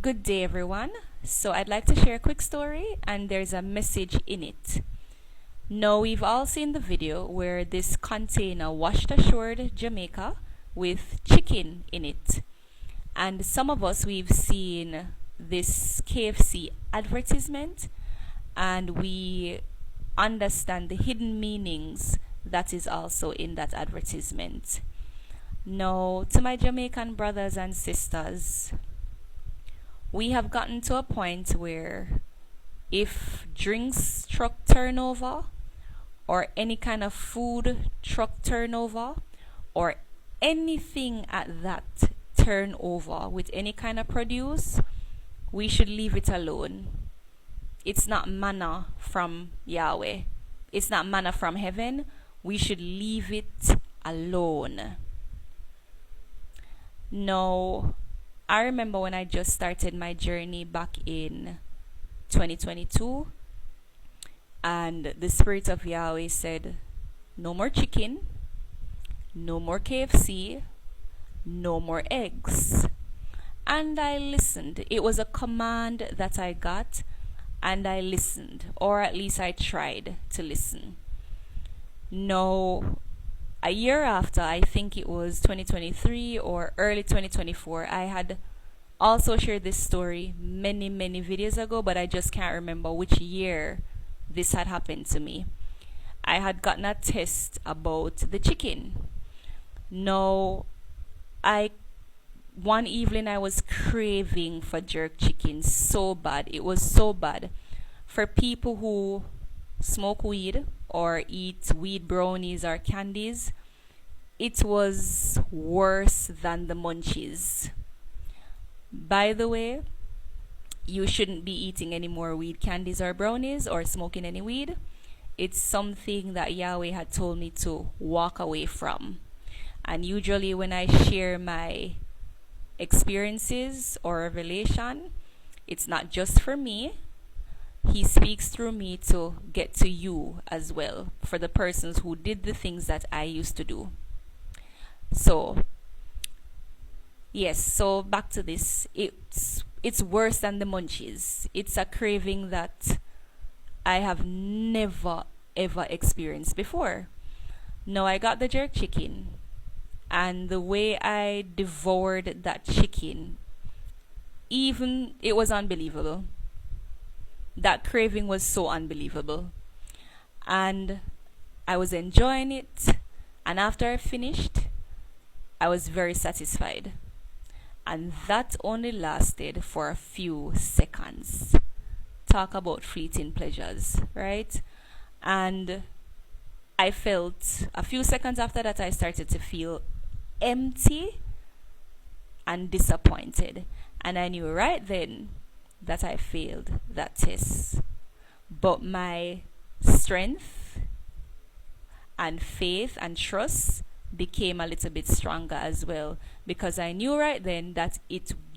Good day, everyone. So, I'd like to share a quick story, and there's a message in it. Now, we've all seen the video where this container washed ashore Jamaica with chicken in it. And some of us, we've seen this KFC advertisement, and we understand the hidden meanings that is also in that advertisement. Now, to my Jamaican brothers and sisters, we have gotten to a point where if drinks truck turnover or any kind of food truck turnover or anything at that turnover with any kind of produce, we should leave it alone. It's not manna from Yahweh. It's not manna from heaven. We should leave it alone. Now, I remember when I just started my journey back in 2022, and the Spirit of Yahweh said, no more chicken, no more KFC, no more eggs. And I listened. It was a command that I got, and I listened, or at least I tried to listen. Now, a year after, I think it was 2023 or early 2024, I had also shared this story many videos ago, but I just can't remember which year this had happened to me. I had gotten a test about the chicken. Now, one evening I was craving for jerk chicken so bad. It was so bad. For people who smoke weed or eat weed brownies or candies, it was worse than the munchies. By the way, you shouldn't be eating any more weed candies or brownies or smoking any weed. It's something that Yahweh had told me to walk away from. And usually when I share my experiences or revelation, it's not just for me. He speaks through me to get to you as well, for the persons who did the things that I used to do. So, yes, so back to this. It's worse than the munchies. It's a craving that I have never ever experienced before. Now, I got the jerk chicken, and the way I devoured that chicken, even it was unbelievable. That craving was so unbelievable. And I was enjoying it. And after I finished, I was very satisfied. And that only lasted for a few seconds. Talk about fleeting pleasures, right? And I felt a few seconds after that, I started to feel empty and disappointed. And I knew right then that I failed that test. But my strength and faith and trust became a little bit stronger as well, because I knew right then that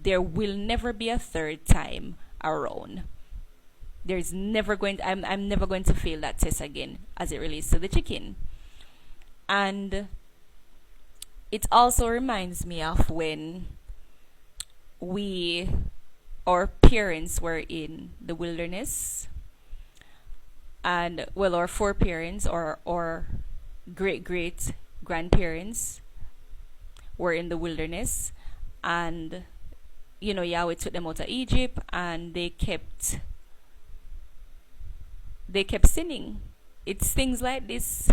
there will never be a third time around. There's never I'm never going to fail that test again as it relates to the chicken. And it also reminds me of when our parents were in the wilderness, and well, our foreparents or great grandparents were in the wilderness, and Yahweh took them out of Egypt, and they kept sinning. It's things like this.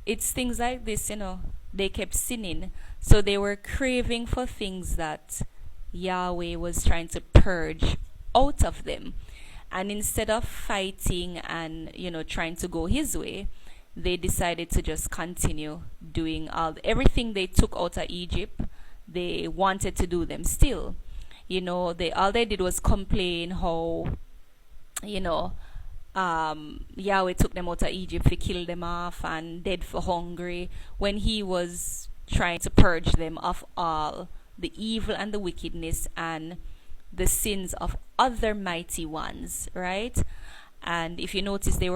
They kept sinning. So they were craving for things that Yahweh was trying to purge out of them. And instead of fighting and, trying to go his way, they decided to just continue doing everything they took out of Egypt. They wanted to do them still. All they did was complain how, Yahweh took them out of Egypt to kill them off and dead for hungry, when he was trying to purge them of all the evil and the wickedness and the sins of other mighty ones, right? And if you notice, they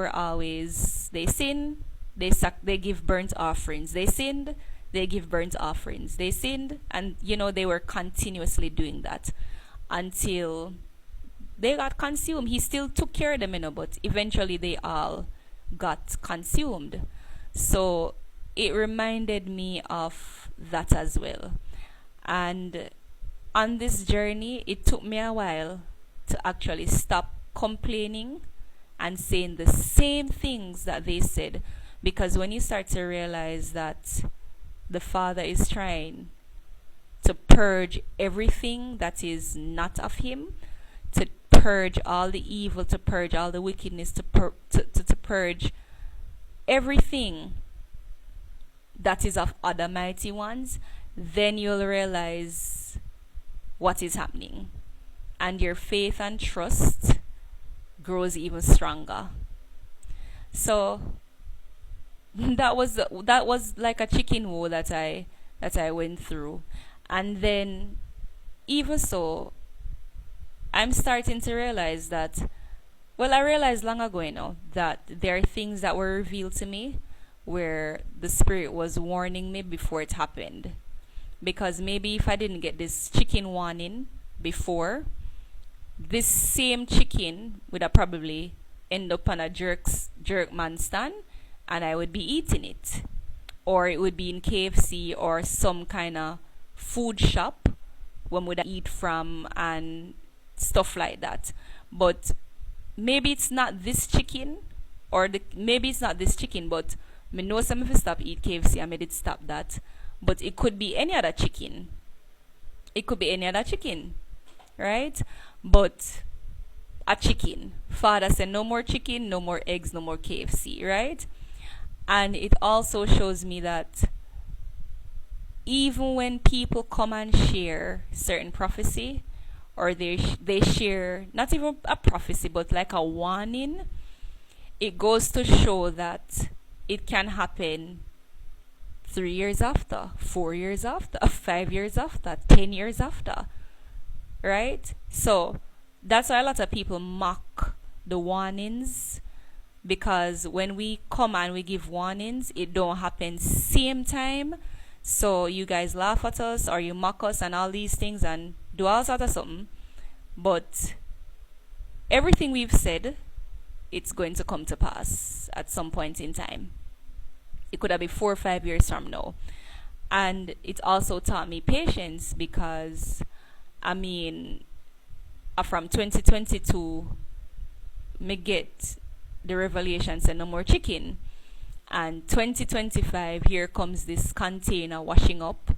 sin, they give burnt offerings. They sinned, they give burnt offerings. They sinned, and they were continuously doing that until they got consumed. He still took care of them, but eventually they all got consumed. So it reminded me of that as well. And on this journey, it took me a while to actually stop complaining and saying the same things that they said. Because when you start to realize that the Father is trying to purge everything that is not of Him, to purge all the evil, to purge all the wickedness, to purge everything that is of other mighty ones, then you'll realize what is happening. And your faith and trust grows even stronger. So that was like a chicken woe that I went through. And then even so, I'm starting to realize that, well, I realized long ago, that there are things that were revealed to me where the Spirit was warning me before it happened. Because maybe if I didn't get this chicken warning before, this same chicken would have probably end up on a jerk man stand, and I would be eating it. Or it would be in KFC or some kind of food shop one would eat from and stuff like that. But maybe it's not this chicken, maybe it's not this chicken, but me know some if I stop eat KFC, I made it stop that. But it could be any other chicken. It could be any other chicken, right? But a chicken. Father said no more chicken, no more eggs, no more KFC, right? And it also shows me that even when people come and share certain prophecy, or they share not even a prophecy but like a warning, it goes to show that it can happen 3 years after, 4 years after, 5 years after, 10 years after, right? So that's why a lot of people mock the warnings, because when we come and we give warnings, it don't happen same time. So you guys laugh at us or you mock us and all these things and do all sorts of something. But everything we've said, it's going to come to pass at some point in time. It could have been 4 or 5 years from now. And it also taught me patience, because from 2022, me get the revelation say no more chicken. And 2025, here comes this container washing up,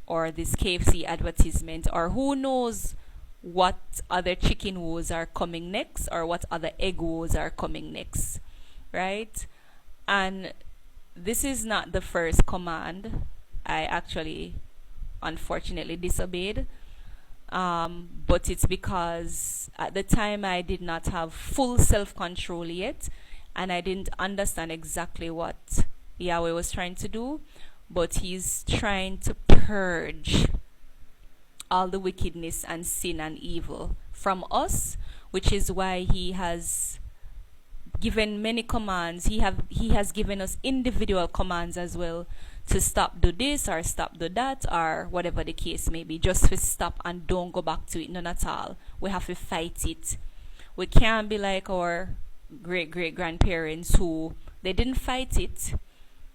or this KFC advertisement, or who knows what other chicken woes are coming next, or what other egg woes are coming next, right? And this is not the first command I actually unfortunately disobeyed, but it's because at the time I did not have full self-control yet, and I didn't understand exactly what Yahweh was trying to do. But He's trying to purge all the wickedness and sin and evil from us, which is why He has given many commands. He has given us individual commands as well, to stop do this or stop do that, or whatever the case may be. Just to stop and don't go back to it, none at all. We have to fight it. We can't be like our great grandparents who they didn't fight it.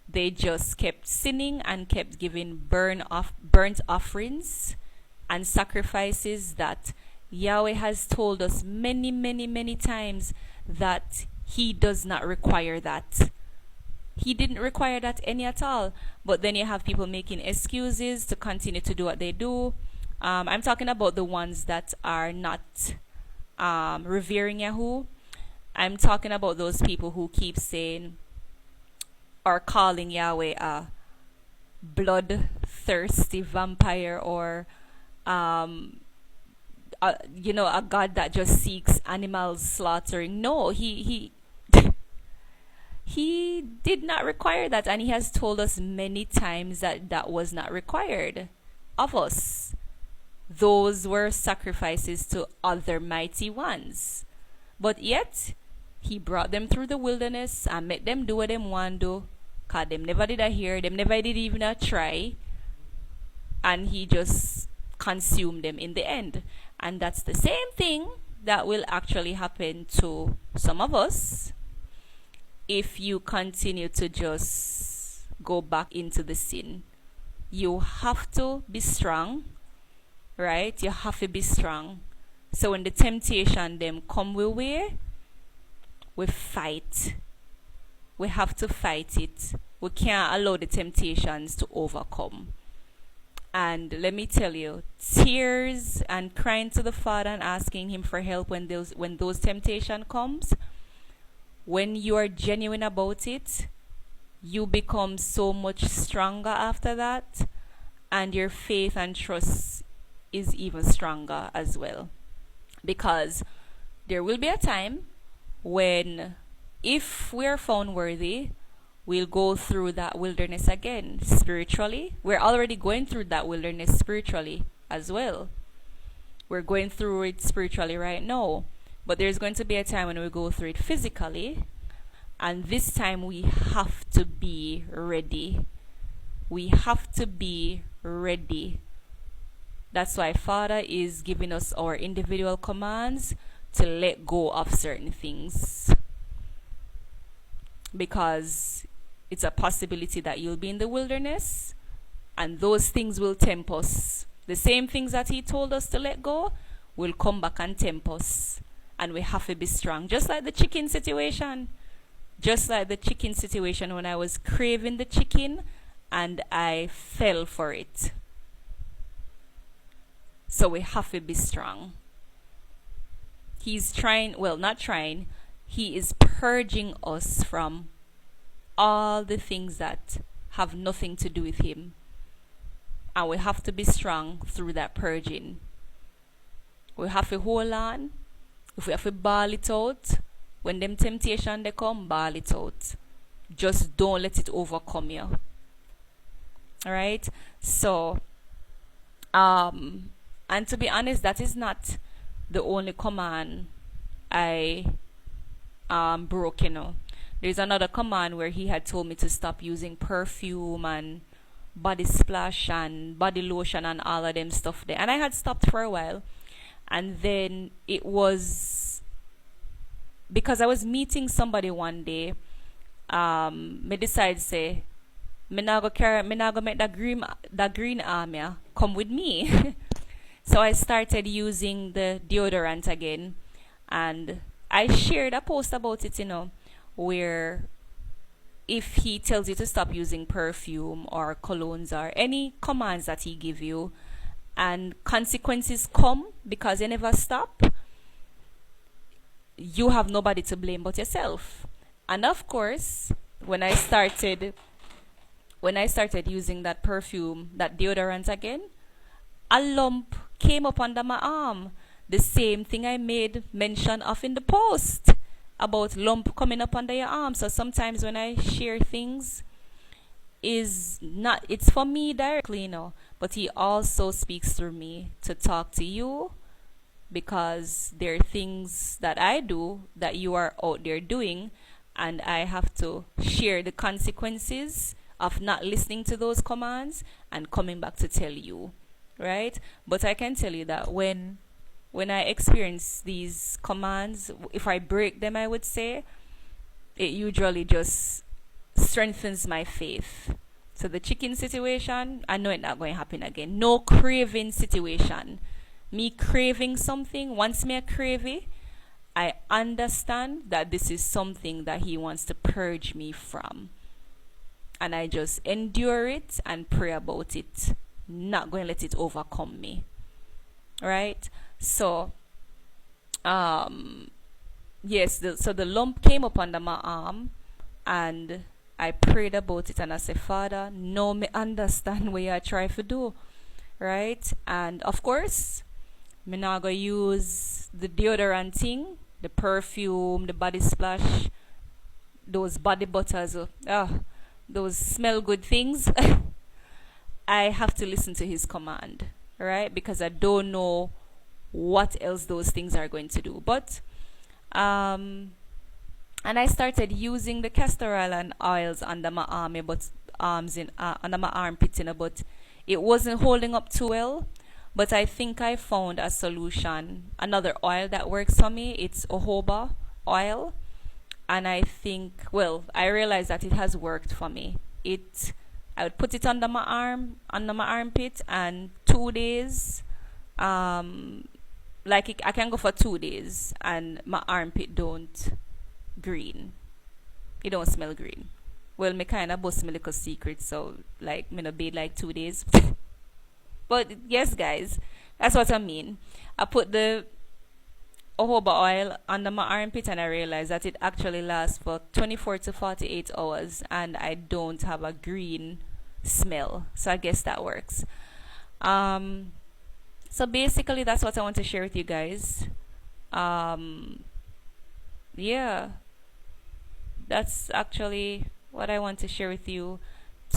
They just kept sinning and kept giving burnt offerings and sacrifices that Yahweh has told us many times that He does not require that. He didn't require that any at all. But then you have people making excuses to continue to do what they do. I'm talking about the ones that are not revering Yahweh. I'm talking about those people who keep saying or calling Yahweh a bloodthirsty vampire, or a God that just seeks animals slaughtering. No, he did not require that, and He has told us many times that that was not required of us. Those were sacrifices to other mighty ones. But yet He brought them through the wilderness and made them do what them want to do, because them never did a hear, them never did even a try. And He just consume them in the end. And that's the same thing that will actually happen to some of us if you continue to just go back into the sin. You have to be strong, right? You have to be strong. So when the temptation them come we fight. We have to fight it. We can't allow the temptations to overcome. And let me tell you, tears and crying to the Father and asking Him for help when those temptation comes, when you are genuine about it, you become so much stronger after that, and your faith and trust is even stronger as well. Because there will be a time when, if we are found worthy, we'll go through that wilderness again spiritually. We're already going through that wilderness spiritually as well. We're going through it spiritually right now. But there's going to be a time when we go through it physically. And this time we have to be ready. We have to be ready. That's why Father is giving us our individual commands to let go of certain things. Because it's a possibility that you'll be in the wilderness and those things will tempt us. The same things that He told us to let go will come back and tempt us. And we have to be strong. Just like the chicken situation. Just like the chicken situation when I was craving the chicken and I fell for it. So we have to be strong. He's trying, well, not trying. He is purging us from all the things that have nothing to do with Him. And we have to be strong through that purging. We have to hold on. If we have to bawl it out, when them temptation they come, bawl it out. Just don't let it overcome you. Alright? So, and to be honest, that is not the only command I broke, There's another command where He had told me to stop using perfume and body splash and body lotion and all of them stuff there. And I had stopped for a while. And then it was because I was meeting somebody one day. Me decide say, me not go make that green army come with me. So I started using the deodorant again, and I shared a post about it, where if He tells you to stop using perfume or colognes or any commands that He give you, and consequences come because you never stop, you have nobody to blame but yourself. And of course, when I started using that perfume, that deodorant again, a lump came up under my arm. The same thing I made mention of in the post about lump coming up under your arm. So sometimes when I share things, it's for me directly, but He also speaks through me to talk to you, because there are things that I do that you are out there doing, and I have to share the consequences of not listening to those commands and coming back to tell you, right? But I can tell you that when I experience these commands, if I break them, I would say, it usually just strengthens my faith. So the chicken situation, I know it's not going to happen again. No craving situation. Me craving something, once me crave it, I understand that this is something that He wants to purge me from. And I just endure it and pray about it. Not going to let it overcome me. Right? So, yes, so the lump came up under my arm, and I prayed about it, and I said, Father, no me understand what you try to do. Right? And of course, me not going to use the deodorant thing, the perfume, the body splash, those body butters, those smell good things. I have to listen to His command, right? Because I don't know what else those things are going to do. But and I started using the castor oil and oils under my under my armpits, but it wasn't holding up too well. But I think I found a solution, another oil that works for me. It's jojoba oil. And I think, well, I realized that it has worked for me. I would put it under my under my armpit, and 2 days, I can go for 2 days, and my armpit don't green. It don't smell green. Well, me kind of bust my little secret, so like me no bathe like 2 days. But yes, guys, that's what I mean. I put the jojoba oil under my armpit, and I realized that it actually lasts for 24 to 48 hours, and I don't have a green smell. So I guess that works. Um, so basically, that's what I want to share with you guys. Um, yeah, that's actually what I want to share with you,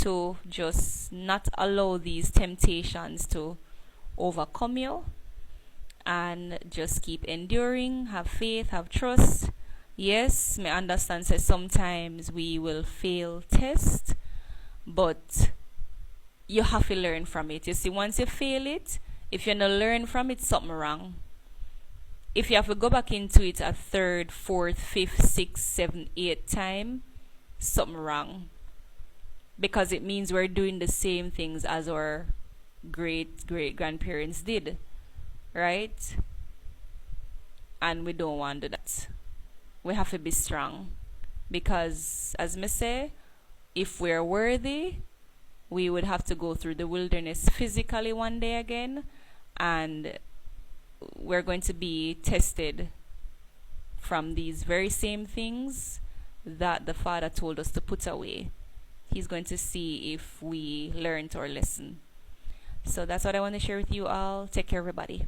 to just not allow these temptations to overcome you, and just keep enduring, have faith, have trust. Yes, me understand says sometimes we will fail test, but you have to learn from it. You see, once you fail it, if you not learn from it, something wrong. If you have to go back into it a third, fourth, fifth, sixth, seventh, eighth time, something wrong. Because it means we're doing the same things as our great great grandparents did, right? And we don't want to do that. We have to be strong. Because, as me say, if we're worthy, we would have to go through the wilderness physically one day again, and we're going to be tested from these very same things that the Father told us to put away. He's going to see if we learned our lesson. So that's what I want to share with you all. Take care, everybody.